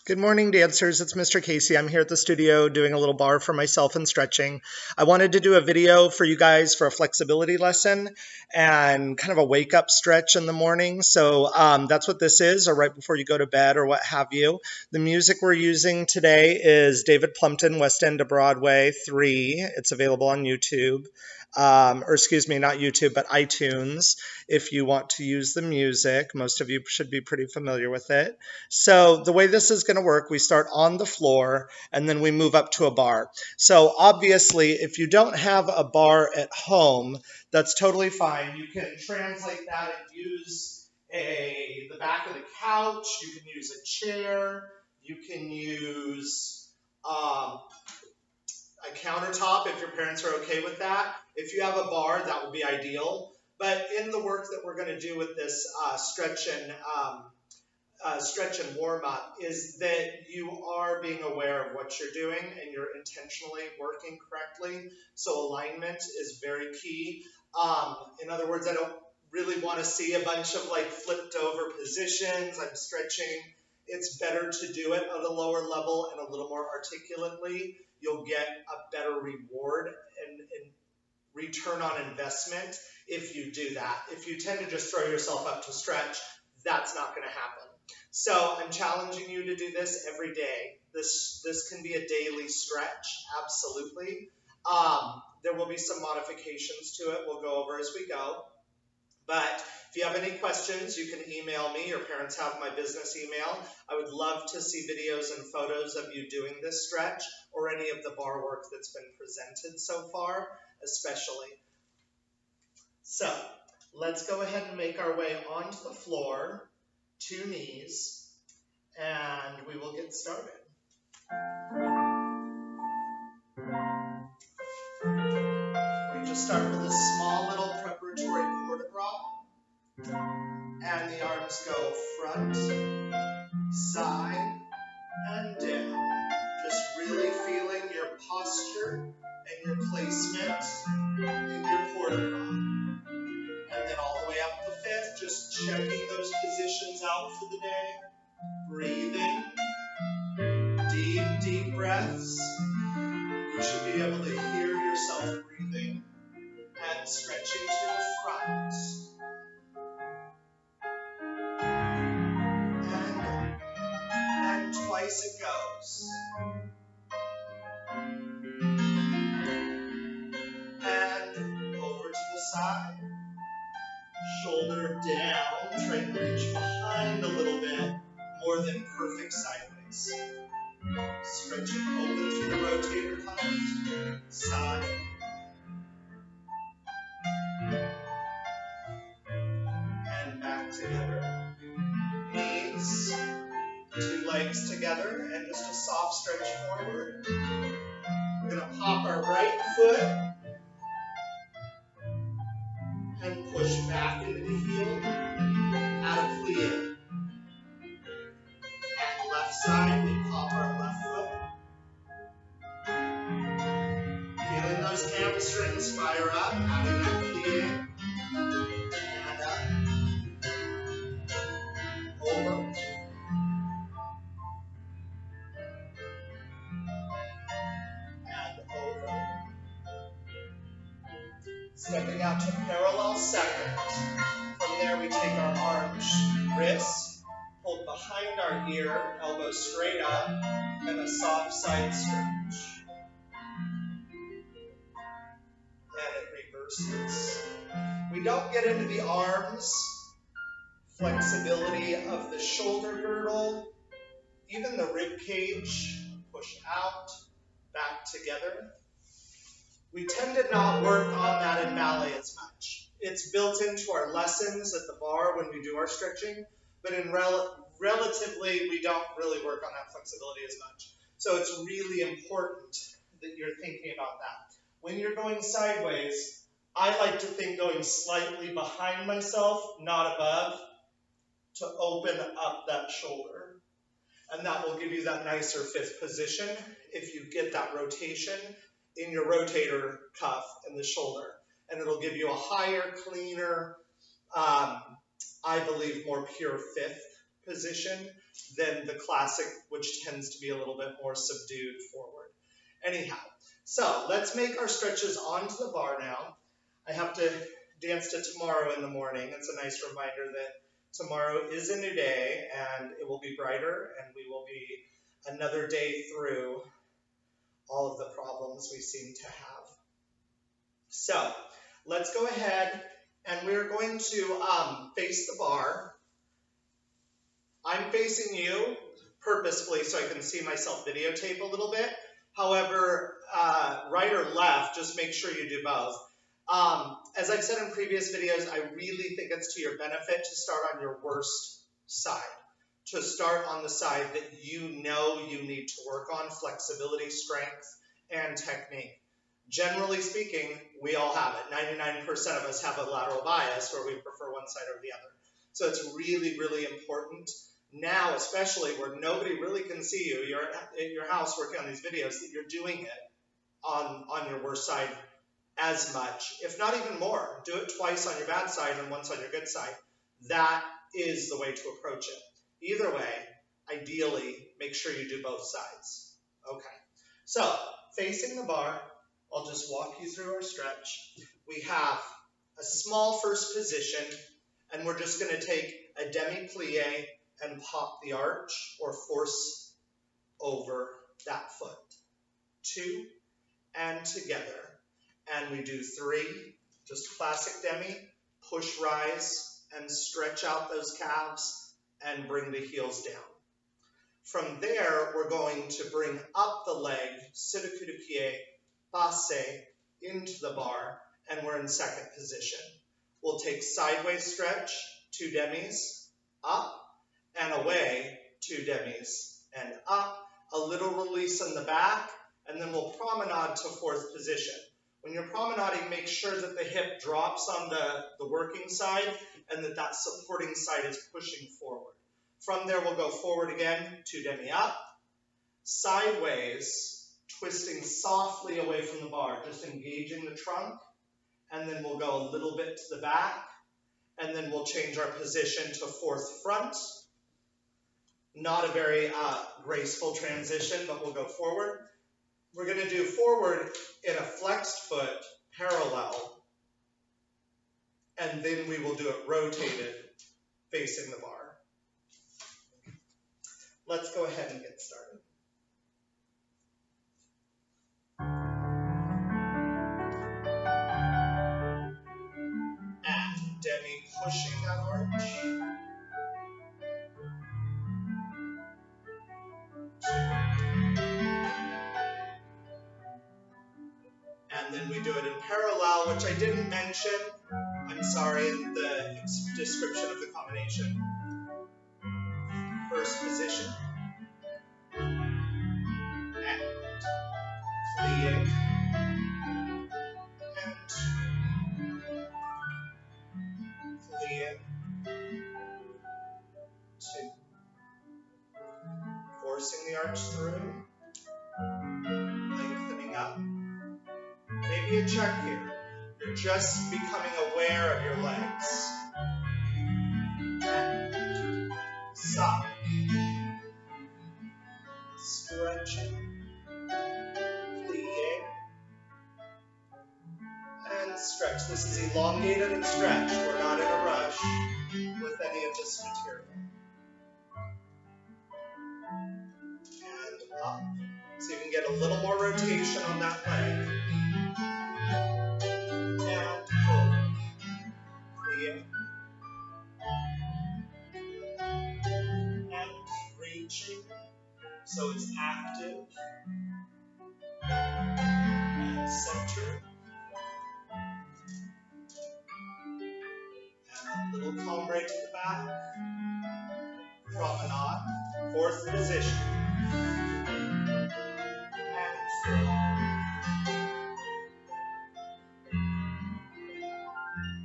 Good morning, dancers. It's Mr. Casey. I'm here at the studio doing a little bar for myself and stretching. I wanted to do a video for you guys for a flexibility lesson and kind of a wake up stretch in the morning. So that's what this is, or right before you go to bed or what have you. The music we're using today is David Plumpton, West End to Broadway 3. It's available on YouTube. Or excuse me, not YouTube, but iTunes. If you want to use the music, most of you should be pretty familiar with it. So the way this is going to work, we start on the floor and then we move up to a bar. So obviously, if you don't have a bar at home, that's totally fine. You can translate that and use the back of the couch. You can use a chair. You can use a countertop if your parents are okay with that. If you have a bar, that would be ideal. But in the work that we're going to do with this stretch and warm up is that you are being aware of what you're doing and you're intentionally working correctly. So alignment is very key. In other words, I don't really want to see a bunch of like flipped over positions. I'm stretching. It's better to do it at a lower level and a little more articulately. You'll get a better reward and return on investment if you do that. If you tend to just throw yourself up to stretch, that's not going to happen. So I'm challenging you to do this every day. This can be a daily stretch, absolutely. There will be some modifications to it we'll go over as we go. But if you have any questions, you can email me. Your parents have my business email. I would love to see videos and photos of you doing this stretch or any of the bar work that's been presented so far, especially. So let's go ahead and make our way onto the floor, 2 knees, and we will get started. We just start with a small little preparatory port de bras, and the arms go front, side, and down. Just really feeling your posture and your placement in your port de bras. And then all the way up the fifth, just checking those positions out for the day. Breathing. Deep, deep breaths. You should be able to hear yourself breathing and stretching to the front. And twice it goes. And over to the side. Shoulder down. Try to reach behind a little bit. More than perfect sideways. Stretching open through the rotator cuff. Side. And back together. Knees. 2 legs together. And just a soft stretch forward. We're going to pop our right foot. And push back into the heel. Out of plie. And left side, we pop our left foot. Feeling those hamstrings fire up, out of that plie. And up. Over. And over. Stepping out to parallel second. From there, we take our arms, wrists, hold behind our ear, elbow straight up, and a soft side stretch. And it reverses. We don't get into the arms, flexibility of the shoulder girdle, even the rib cage, push out, back together. We tend to not work on that in ballet as much. It's built into our lessons at the bar when we do our stretching, but in relatively, we don't really work on that flexibility as much. So it's really important that you're thinking about that. When you're going sideways, I like to think going slightly behind myself, not above, to open up that shoulder. And that will give you that nicer fifth position if you get that rotation in your rotator cuff and the shoulder. And it'll give you a higher, cleaner, I believe more pure fifth position than the classic, which tends to be a little bit more subdued forward. Anyhow, so let's make our stretches onto the bar now. I have to dance to tomorrow in the morning. It's a nice reminder that tomorrow is a new day and it will be brighter and we will be another day through all of the problems we seem to have. So let's go ahead and we're going to face the bar. I'm facing you purposefully so I can see myself videotape a little bit. However, right or left, just make sure you do both. As I've said in previous videos, I really think it's to your benefit to start on your worst side. To start on the side that you know you need to work on, flexibility, strength, and technique. Generally speaking, we all have it. 99% of us have a lateral bias where we prefer one side or the other. So it's really, really important now, especially where nobody really can see you. You're at your house working on these videos, that you're doing it on your worst side as much, if not even more. Do it twice on your bad side and once on your good side. That is the way to approach it. Either way, ideally, make sure you do both sides. Okay, so facing the bar, I'll just walk you through our stretch. We have a small first position, and we're just going to take a demi-plie and pop the arch or force over that foot. 2, and together. And we do 3, just classic demi, push, rise, and stretch out those calves and bring the heels down. From there, we're going to bring up the leg, sit coup de pied, passe, into the bar, and we're in second position. We'll take sideways stretch, 2 demis, up and away, 2 demis, and up, a little release in the back, and then we'll promenade to fourth position. When you're promenading, make sure that the hip drops on the working side and that supporting side is pushing forward. From there, we'll go forward again, 2 demi up, sideways, twisting softly away from the bar, just engaging the trunk, and then we'll go a little bit to the back, and then we'll change our position to fourth front. Not a very graceful transition, but we'll go forward. We're going to do forward in a flexed foot, parallel, and then we will do it rotated, facing the bar. Let's go ahead and get started. And demi pushing that arch. 2. And then we do it in parallel, which I didn't mention, I'm sorry, in the description of the combination. First position. And plie. And plie. 2. Forcing the arch through. Lengthening up. Maybe a check here. You're just becoming aware of your legs. And stop. Stretching. Plie. And stretch. This is elongated and stretched. We're not in a rush with any of this material. And up. So you can get a little more rotation on that leg. And pull. Plie. And reaching. So it's active. And center. And a little cambre to the back. Promenade. Fourth position. And through.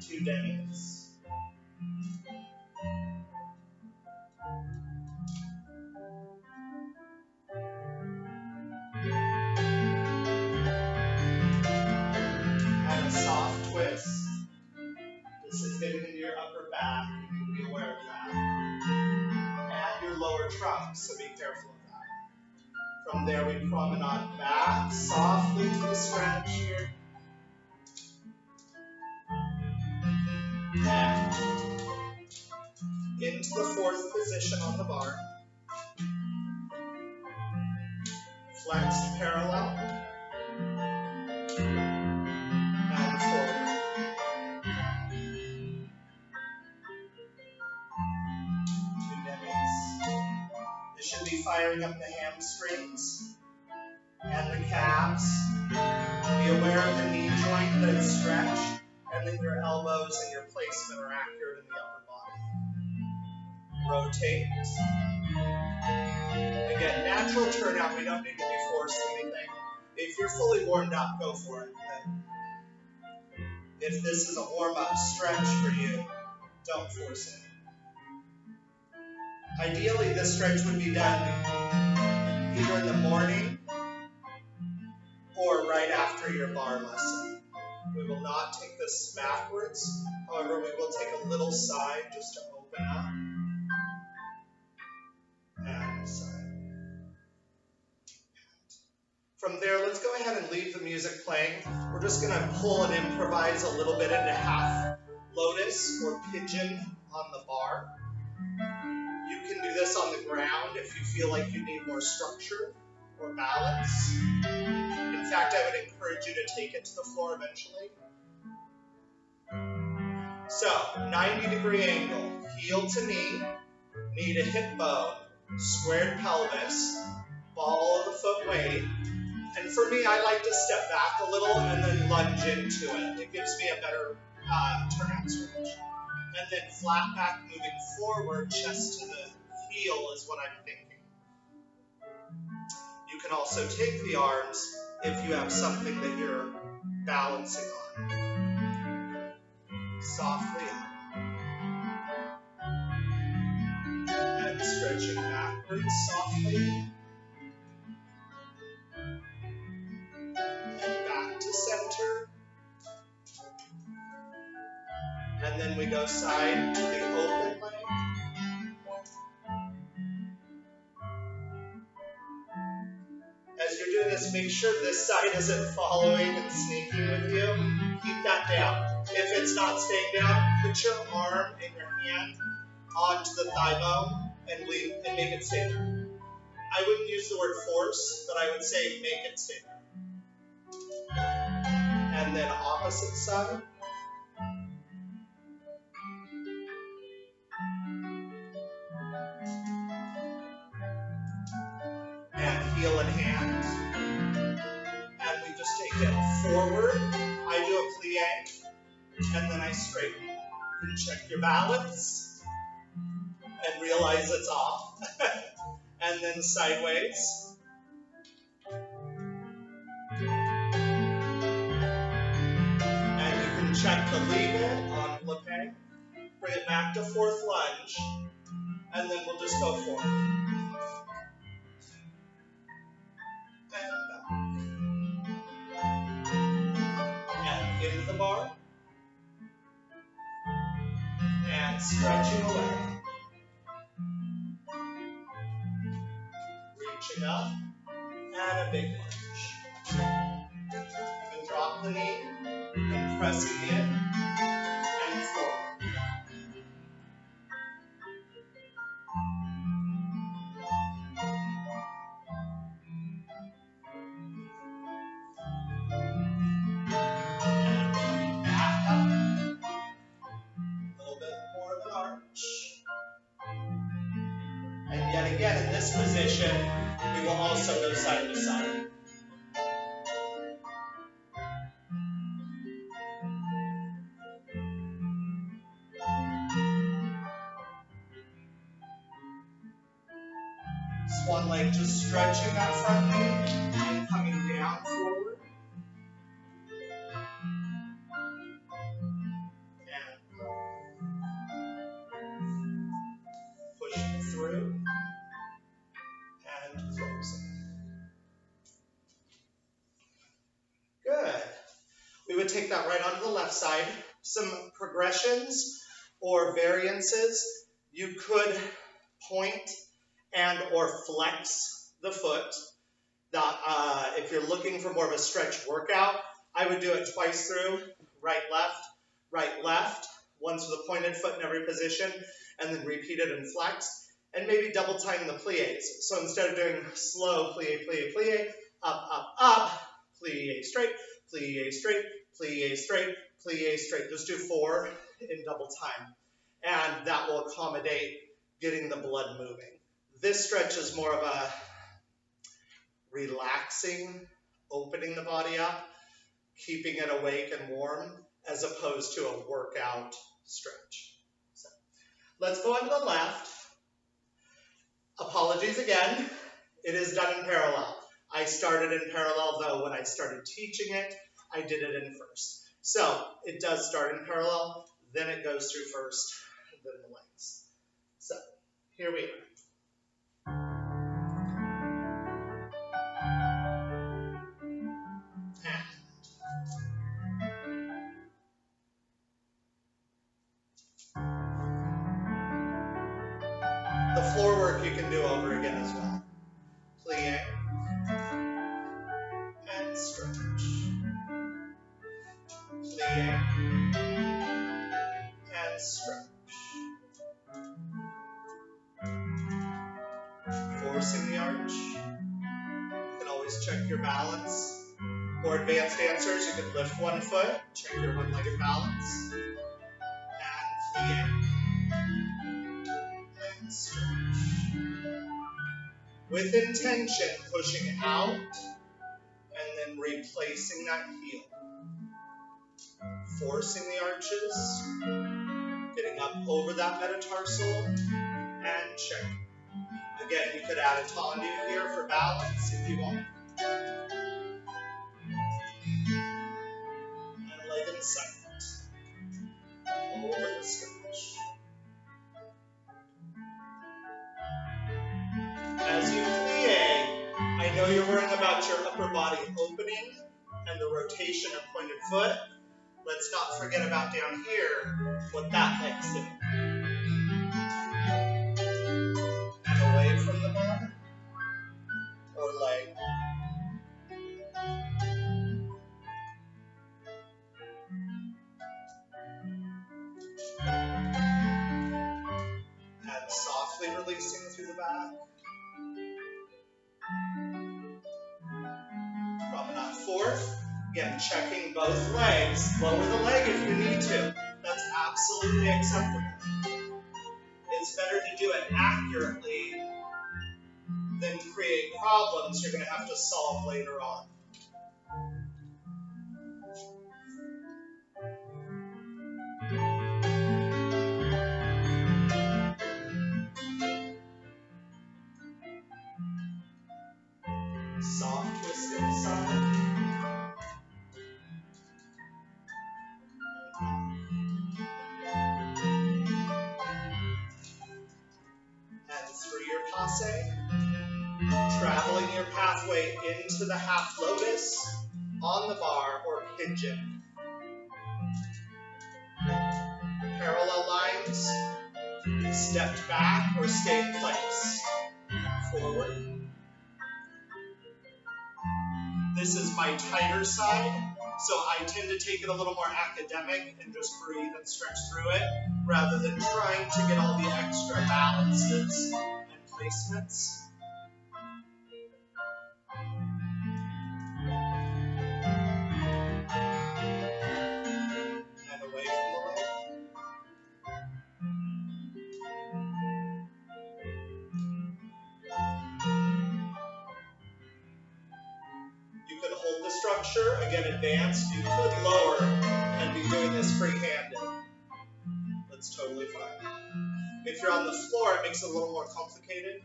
2 demis. And a soft twist. This is getting into your upper back. You can be aware of that. And your lower trunk. careful of that. From there, we promenade back softly to the stretch here. And into the fourth position on the bar. Flexed parallel. And forward. Two demis. This should be firing up the hamstrings and the calves. Be aware of the knee joint that is stretched, and then your elbows and your placement are accurate in the upper body. Rotate. Again, natural turnout, we don't need to be forced anything. If you're fully warmed up, go for it. But if this is a warm-up stretch for you, don't force it. Ideally, this stretch would be done either in the morning or right after your bar lesson. We will not take this backwards. However, we will take a little side just to open up. And side. From there, let's go ahead and leave the music playing. We're just going to pull and improvise a little bit into half lotus or pigeon on the bar. You can do this on the ground if you feel like you need more structure or balance. In fact, I would encourage you to take it to the floor eventually. So, 90-degree angle, heel to knee, knee to hip bone, squared pelvis, ball of the foot weight. And for me, I like to step back a little and then lunge into it. It gives me a better turnout switch. And then flat back moving forward, chest to the heel is what I'm thinking. You can also take the arms if you have something that you're balancing on. Softly up. And stretching backwards softly. And back to center. And then we go side to the open leg. As you're doing this, make sure this side isn't following and sneaking with you. Keep that down. If it's not staying down, put your arm and your hand onto the thigh bone and make it stay there. I wouldn't use the word force, but I would say make it stay there. And then opposite side. And heel and hand. And we just take it forward. I do a plie, and then I straighten. And check your balance, and realize it's off. And then sideways. And you can check the leave-in on plie. Bring it back to fourth lunge, and then we'll just go forward. And into the bar. And stretching away. Reaching up. And a big lunge. You can drop the knee and pressing in and forward. Again, in this position, we will also go side to side. Swan leg just stretching that front knee and coming down forward. And pushing through. And closing. Good. We would take that right onto the left side. Some progressions or variances. You could point and or flex the foot. If you're looking for more of a stretch workout, I would do it twice through, right, left, once with a pointed foot in every position, and then repeat it and flex, and maybe double time the pliés. So instead of doing slow plie, plie, plie, up, plie straight, plie straight, plie straight, plie straight. Just do 4 in double time, and that will accommodate getting the blood moving. This stretch is more of a relaxing, opening the body up, keeping it awake and warm, as opposed to a workout stretch. So, let's go on to the left. Apologies again, it is done in parallel. I started in parallel, though when I started teaching it, I did it in first. So it does start in parallel, then it goes through first, then the legs. So here we are. The floor work you can do over again as well. Plie and stretch. Plie and stretch. Forcing the arch. You can always check your balance. For advanced dancers, you can lift one foot, check your one-legged balance, and plie and stretch. With intention, pushing out, and then replacing that heel. Forcing the arches, getting up over that metatarsal, and check. Again, you could add a tendu here for balance if you want. And leg in sight. Over the stretch. As you plie, I know you're worrying about your upper body opening and the rotation of pointed foot. Let's not forget about down here, what that leg's doing. And away from the bar, or leg. And softly releasing through the back. Promenade forth. Again, checking both legs. Lower the leg if you need to. That's absolutely acceptable. It's better to do it accurately than create problems you're going to have to solve later on. Soft twist inside. And through your passe, traveling your pathway into the half lotus, on the bar, or pigeon. Parallel lines, stepped back or stay in place. Forward. This is my tighter side, so I tend to take it a little more academic and just breathe and stretch through it, rather than trying to get all the extra balances and placements. And away from the leg. You could hold the structure, again advanced. You could lower and be doing this free-handed. That's totally fine. If you're on the floor, it makes it a little more complicated,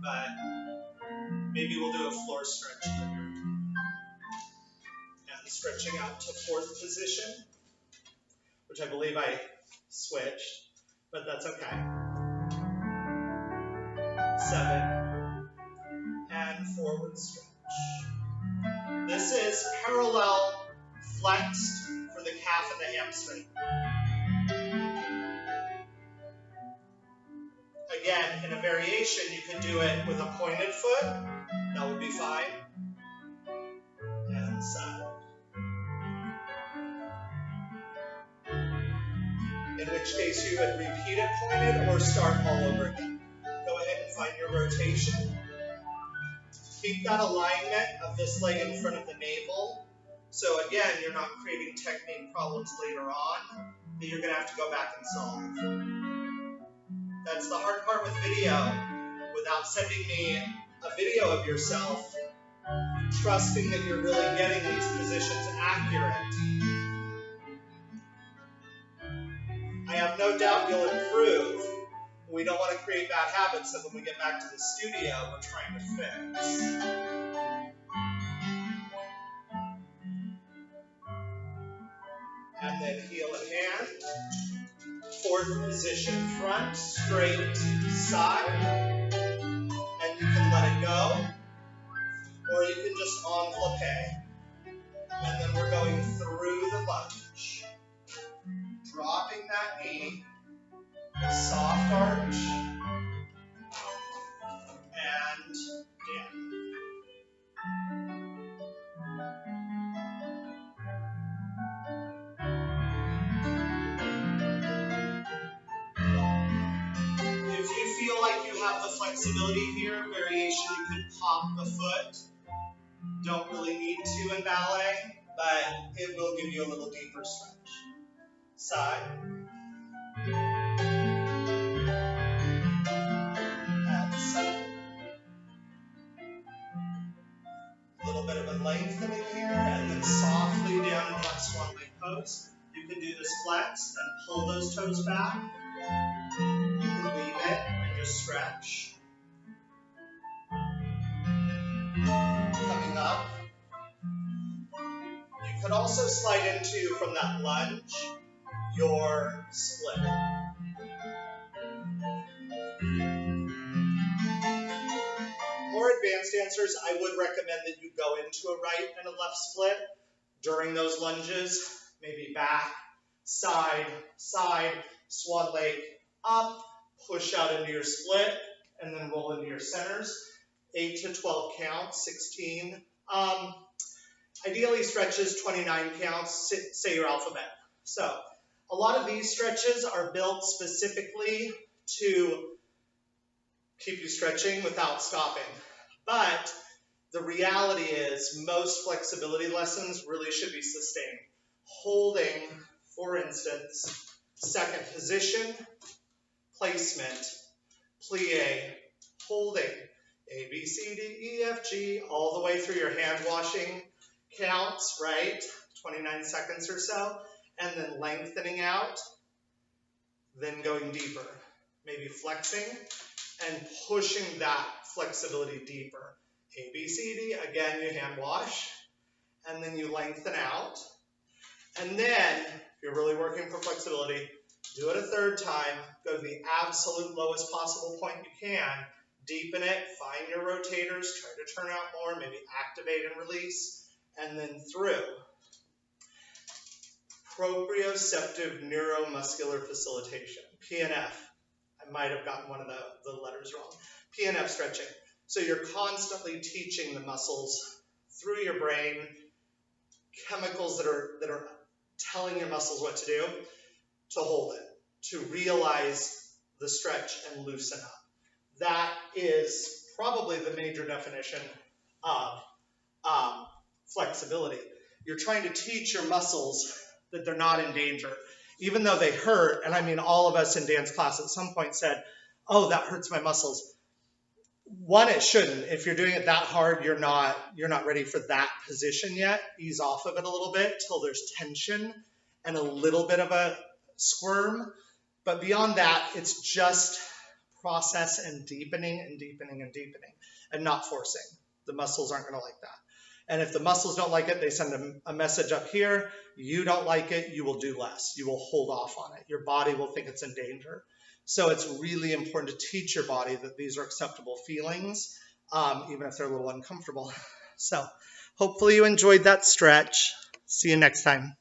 but maybe we'll do a floor stretch later. And stretching out to fourth position, which I believe I switched, but that's okay. 7, and forward stretch. This is parallel flexed for the calf and the hamstring. Again, in a variation, you could do it with a pointed foot. That would be fine. And side. In which case you would repeat it pointed or start all over again. Go ahead and find your rotation. Keep that alignment of this leg in front of the navel. So again, you're not creating technique problems later on that you're going to have to go back and solve. That's the hard part with video. Without sending me a video of yourself, trusting that you're really getting these positions accurate. I have no doubt you'll improve. We don't want to create bad habits that when we get back to the studio, we're trying to fix. And then heel and hand. Fourth position, front, straight, side. And you can let it go. Or you can just envelope. And then we're going through the lunge. Dropping that knee. Soft arch. And down. If you feel like you have the flexibility here, variation, you could pop the foot. Don't really need to in ballet, but it will give you a little deeper stretch. Side. And side. A little bit of a lengthening here, and then softly down into that swan leg pose. You can do this flex and pull those toes back. You can leave it and just stretch. Coming up. You could also slide into, from that lunge, your split. More advanced dancers, I would recommend that you go into a right and a left split during those lunges. Maybe back, side, side, swan leg up, push out into your split, and then roll into your centers. 8 to 12 counts, 16. Ideally stretches 29 counts, say your alphabet. So a lot of these stretches are built specifically to keep you stretching without stopping. But the reality is most flexibility lessons really should be sustained. Holding, for instance, second position, placement, plie, holding, A, B, C, D, E, F, G, all the way through your hand washing counts, right? 29 seconds or so, and then lengthening out, then going deeper. Maybe flexing and pushing that flexibility deeper. A, B, C, D, again, you hand wash, and then you lengthen out. And then, if you're really working for flexibility, do it a third time, go to the absolute lowest possible point you can, deepen it, find your rotators, try to turn out more, maybe activate and release, and then through. Proprioceptive neuromuscular facilitation, PNF. I might have gotten one of the letters wrong. PNF stretching. So you're constantly teaching the muscles through your brain, chemicals that are telling your muscles what to do, to hold it, to realize the stretch and loosen up. That is probably the major definition of flexibility. You're trying to teach your muscles that they're not in danger, even though they hurt. And I mean, all of us in dance class at some point said, oh, that hurts my muscles. One, it shouldn't. If you're doing it that hard, you're not ready for that position yet. Ease off of it a little bit till there's tension and a little bit of a squirm. But beyond that, it's just process and deepening and deepening and deepening and not forcing. The muscles aren't going to like that. And if the muscles don't like it, they send a message up here. You don't like it, you will do less. You will hold off on it. Your body will think it's in danger. So it's really important to teach your body that these are acceptable feelings, even if they're a little uncomfortable. So hopefully you enjoyed that stretch. See you next time.